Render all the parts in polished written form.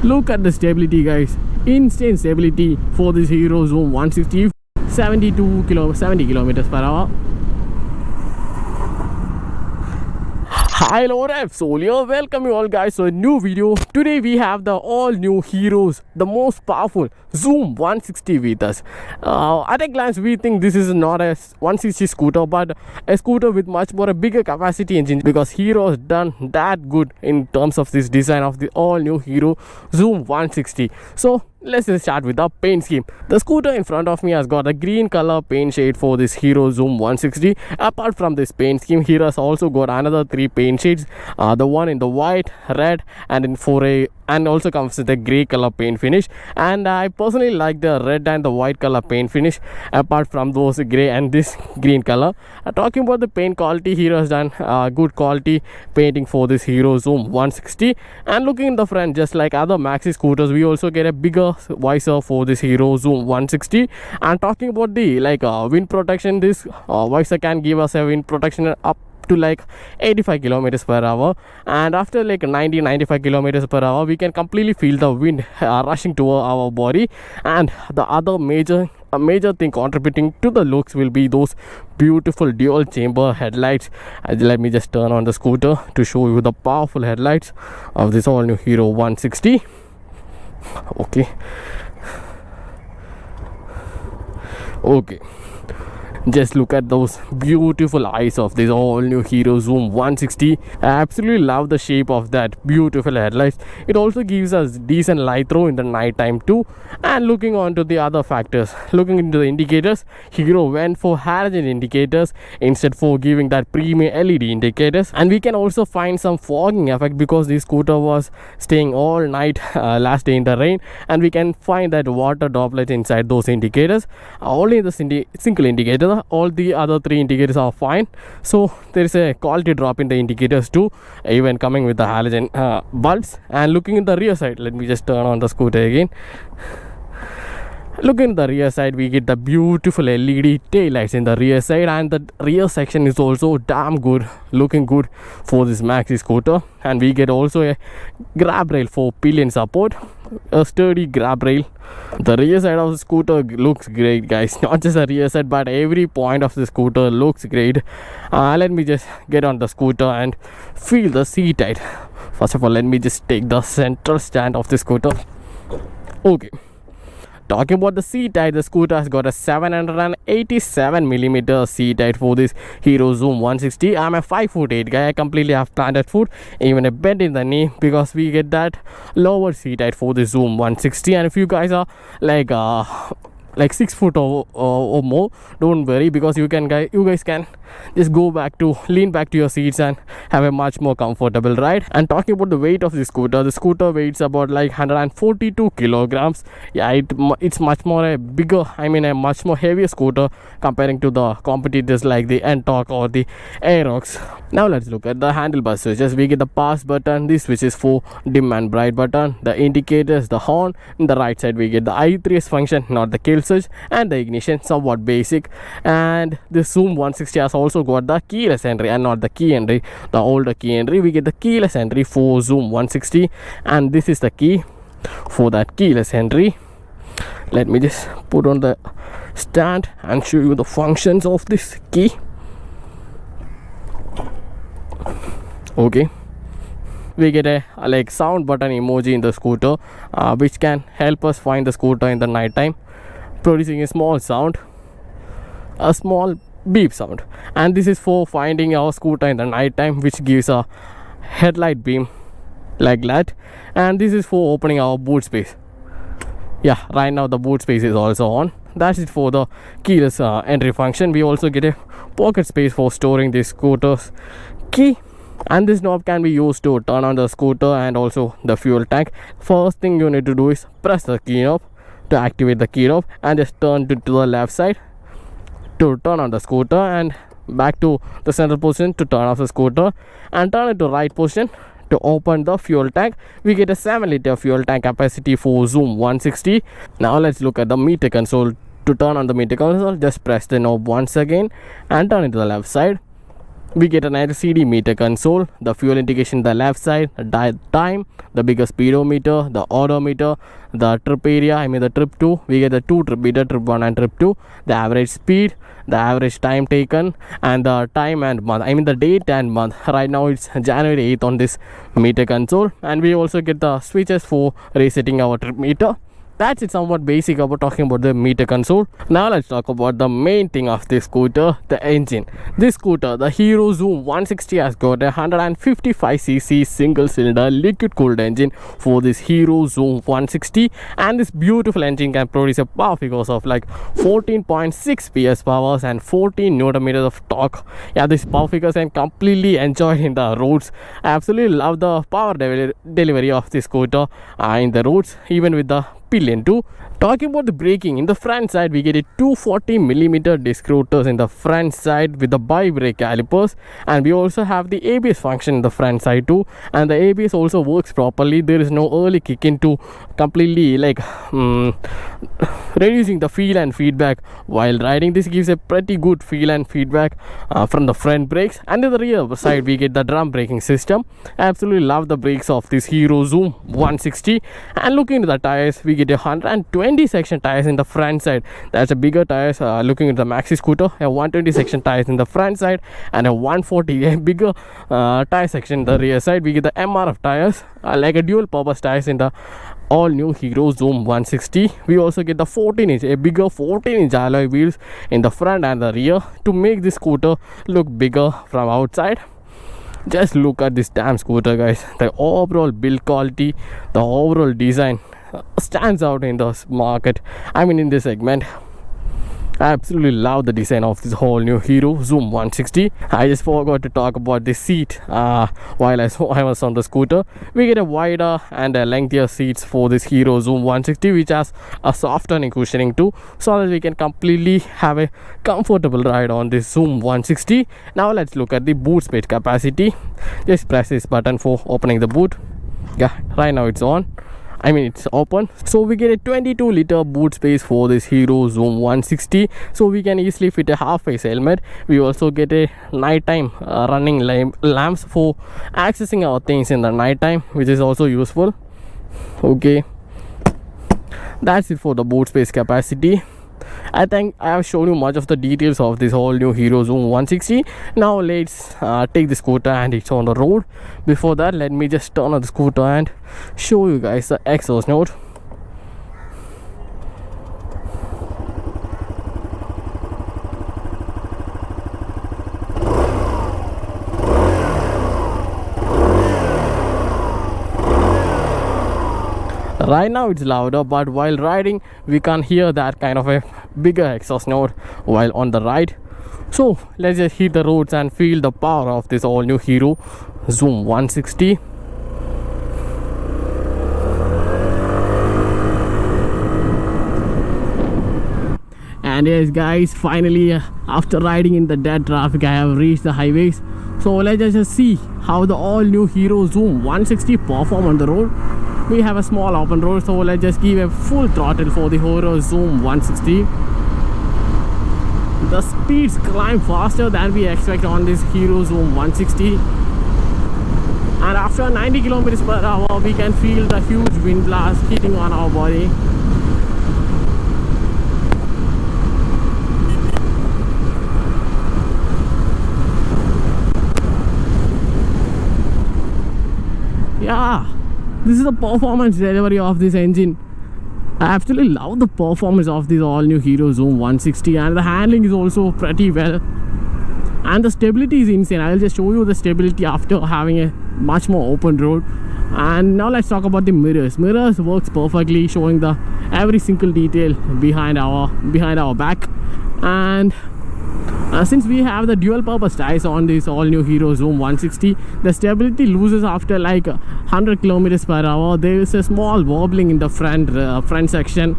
Look at the stability, guys. Instant stability for this Hero Zoom 160, 70 kilometers per hour. Hi, hello, REVSOUL here. Welcome you all guys to a new video. Today we have the all new Heroes, the most powerful Zoom 160 with us. At a glance we think this is not a 160 scooter but a scooter with much more a bigger capacity engine, because Hero has done that good in terms of this design of the all new Hero Zoom 160. So let's just start with the paint scheme. The scooter in front of me has got a green color paint shade for this Hero Zoom 160. Apart from this paint scheme, Hero has also got another 3 paint shades. The one in the white, red, and in 4A, and also comes with a grey color paint finish. And I personally like the red and the white color paint finish, apart from those grey and this green color. Talking about the paint quality, Hero has done good quality painting for this Hero Zoom 160. And looking in the front, just like other maxi scooters, we also get a bigger visor for this Hero Zoom 160. And talking about the wind protection, this visor can give us a wind protection up to like 85 kilometers per hour, and after like 90-95 kilometers per hour we can completely feel the wind rushing toward our body. And the other major thing contributing to the looks will be those beautiful dual chamber headlights. Let me just turn on the scooter to show you the powerful headlights of this all new Hero 160. Okay, just look at those beautiful eyes of this all new Hero Zoom 160. I absolutely love the shape of that beautiful headlights. It also gives us decent light throw in the night time too. And looking on to the other factors, looking into the indicators, Hero went for halogen indicators instead for giving that premium LED indicators. And we can also find some fogging effect because this scooter was staying all night last day in the rain, and we can find that water droplet inside those indicators. Only the single indicator, all the other 3 indicators are fine. So there is a quality drop in the indicators too, even coming with the halogen bulbs. And looking in the rear side, let me just turn on the scooter again. Looking in the rear side, we get the beautiful LED tail lights in the rear side, and the rear section is also damn good, looking good for this maxi scooter. And we get also a grab rail for pillion support, a sturdy grab rail. The rear side of the scooter looks great, guys. Not just the rear side but every point of the scooter looks great. Let me just get on the scooter and feel the seat height. First of all, let me just take the central stand of the scooter. Okay, talking about the seat height, the scooter has got a 787mm seat height for this Hero Zoom 160. I'm a 5'8" guy. I completely have planted foot, even a bend in the knee, because we get that lower seat height for the Zoom 160. And if you guys are like 6 foot or more, don't worry, because you guys can just lean back to your seats and have a much more comfortable ride. And talking about the weight of the scooter weighs about like 142 kilograms. Yeah, it's much more a much more heavier scooter comparing to the competitors like the N-Torque or the Aerox. Now let's look at the handlebar switches. We get the pause button, this switch is for dim and bright button, the indicators, the horn. In the right side we get the I3S function, not the kill switch, and the ignition, somewhat basic. And the Zoom 160 has also got the keyless entry and not the key entry, the older key entry. We get the keyless entry for Zoom 160, and this is the key for that keyless entry. Let me just put on the stand and show you the functions of this key. Okay, we get a sound button emoji in the scooter, which can help us find the scooter in the night time, producing a small beep sound. And this is for finding our scooter in the night time, which gives a headlight beam like that. And this is for opening our boot space. Yeah, right now the boot space is also on. That's it for the keyless entry function. We also get a pocket space for storing the scooter's key. And this knob can be used to turn on the scooter and also the fuel tank. First thing you need to do is press the key knob to activate the key knob, and just turn to the left side to turn on the scooter, and back to the center position to turn off the scooter, and turn it to right position to open the fuel tank. We get a 7-liter fuel tank capacity for Zoom 160. Now let's look at the meter console. To turn on the meter console, just press the knob once again and turn it to the left side. We get an LCD meter console, the fuel indication the left side, the time, the bigger speedometer, the odometer, the trip area, the trip 2. We get the 2 trip meter, trip 1 and trip 2, the average speed, the average time taken, and the time and month, the date and month. Right now it's January 8th on this meter console, and we also get the switches for resetting our trip meter. That's it, somewhat basic about talking about the meter console. Now let's talk about the main thing of this scooter, the engine. This scooter, the Hero Xoom 160, has got a 155cc single cylinder liquid cooled engine for this Hero Xoom 160, and this beautiful engine can produce a power figures of like 14.6 PS powers and 14 Newton meters of torque. Yeah, these power figures can completely enjoy in the roads. I absolutely love the power delivery of this scooter in the roads, even with the pillion too. Talking about the braking, in the front side we get a 240mm disc rotors in the front side with the bi-brake calipers, and we also have the ABS function in the front side too, and the ABS also works properly. There is no early kick in to completely reducing the feel and feedback while riding. This gives a pretty good feel and feedback from the front brakes. And in the rear side we get the drum braking system. I absolutely love the brakes of this Hero Xoom 160. And looking at the tires, we get a 120 section tires in the front side. That's a bigger tires. Looking at the maxi scooter, a 120 section tires in the front side and a 140, a bigger tire section in the rear side. We get the MRF tires, like a dual purpose tires in the all new Hero Xoom 160. We also get the 14-inch, a bigger 14-inch alloy wheels in the front and the rear to make this scooter look bigger from outside. Just look at this damn scooter, guys. The overall build quality, the overall design stands out in the market. In this segment. I absolutely love the design of this whole new Hero Xoom 160. I just forgot to talk about the seat while I was on the scooter. We get a wider and a lengthier seats for this Hero Xoom 160, which has a softer cushioning too, so that we can completely have a comfortable ride on this Xoom 160. Now let's look at the boot space capacity. Just press this button for opening the boot. Yeah, right now it's on. It's open. So we get a 22-liter boot space for this Hero Xoom 160, so we can easily fit a half-face helmet. We also get a nighttime running lamps for accessing our things in the nighttime, which is also useful. Okay, that's it for the boot space capacity. I think I have shown you much of the details of this whole new Hero Xoom 160. Now let's take the scooter and it's on the road. Before that, let me just turn on the scooter and show you guys the exhaust note. Right now it's louder, but while riding we can't hear that kind of a bigger exhaust note while on the ride. So let's just hit the roads and feel the power of this all new Hero Xoom 160. And yes guys, finally after riding in the dead traffic, I have reached the highways. So let's just see how the all new Hero Xoom 160 perform on the road. We have a small open road, so let's just give a full throttle for the Hero Xoom 160. The speeds climb faster than we expect on this Hero Xoom 160. And after 90 kilometers per hour, we can feel the huge wind blast hitting on our body. Yeah. This is the performance delivery of this engine. I absolutely love the performance of this all new Hero Xoom 160, and the handling is also pretty well, and the stability is insane. I'll just show you the stability after having a much more open road. And now let's talk about the mirrors. Mirrors works perfectly, showing the every single detail behind our back. And since we have the dual purpose tires on this all new Hero Xoom 160, the stability loses after like 100 kilometers per hour. There is a small wobbling in the front section.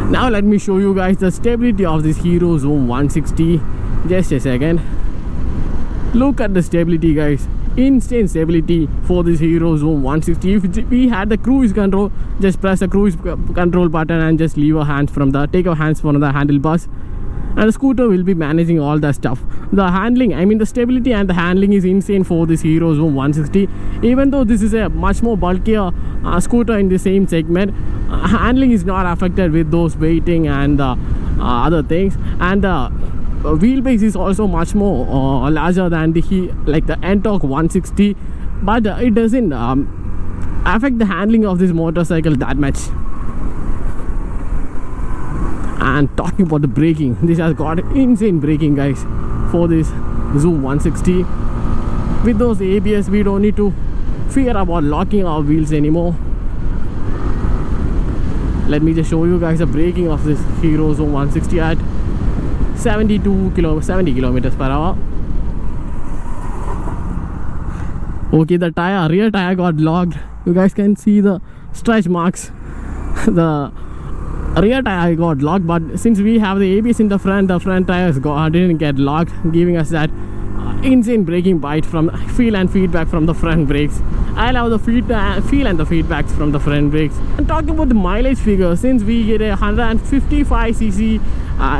Now let me show you guys the stability of this Hero Xoom 160. Just a second. Look at the stability, guys. Insane stability for this Hero Xoom 160. If we had the cruise control, just press the cruise control button and just leave our hands from take our hands from the handlebars. and the scooter will be managing all that stuff. The handling, I mean the stability and the handling is insane for this Hero Zoom 160. Even though this is a much more bulkier scooter in the same segment, handling is not affected with those weighting and other things. And the wheelbase is also much more larger than the Ntorq 160, but it doesn't affect the handling of this motorcycle that much. And talking about the braking, this has got insane braking, guys, for this Xoom 160. With those ABS, we don't need to fear about locking our wheels anymore. Let me just show you guys the braking of this Hero Zoom 160 at 70 kilometers per hour. Okay, the rear tire got locked. You guys can see the stretch marks. The rear tire got locked, but since we have the ABS in the front tires didn't get locked, giving us that insane braking bite from feel and feedback from the front brakes. I love the feel and the feedbacks from the front brakes. And talking about the mileage figure, since we get a 155cc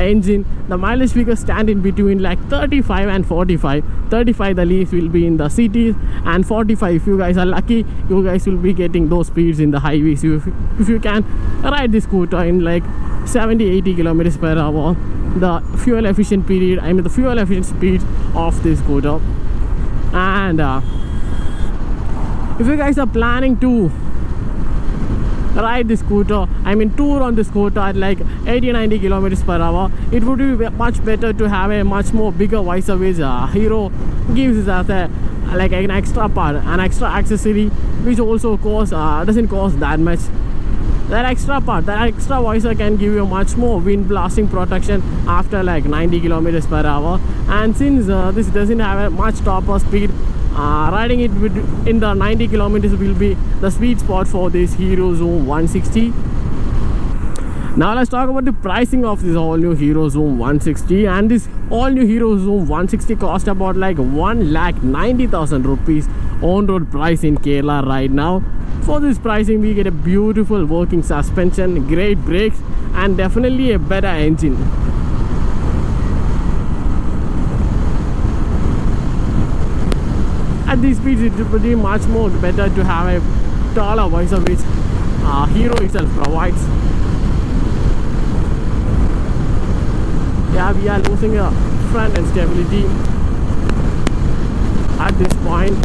engine, the mileage figures stand in between like 35 and 45. 35 the least will be in the cities, and 45 if you guys are lucky, you guys will be getting those speeds in the highways. If you can ride this scooter in like 70-80 kilometers per hour, the fuel efficient speed of this scooter. And if you guys are planning to ride the scooter, tour on the scooter at like 80-90 kilometers per hour, it would be much better to have a much more bigger visor, which Hero gives us an extra part, an extra accessory, which also doesn't cost that much. That extra visor can give you much more wind blasting protection after like 90 kilometers per hour. And since this doesn't have a much topper speed, riding it in the 90 kilometers will be the sweet spot for this Hero Zoom 160. Now let's talk about the pricing of this all new Hero Zoom 160. And this all new Hero Zoom 160 cost about like 1,90,000 rupees on road price in Kerala right now. For this pricing, we get a beautiful working suspension, great brakes, and definitely a better engine. At these speeds, it would be much more better to have a taller visor, which Hero itself provides. Yeah, we are losing a front end stability at this point.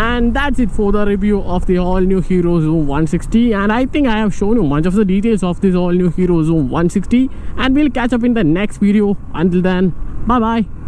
And that's it for the review of the all new Hero Zoom 160. And I think I have shown you much of the details of this all new Hero Zoom 160. And we'll catch up in the next video. Until then, bye bye.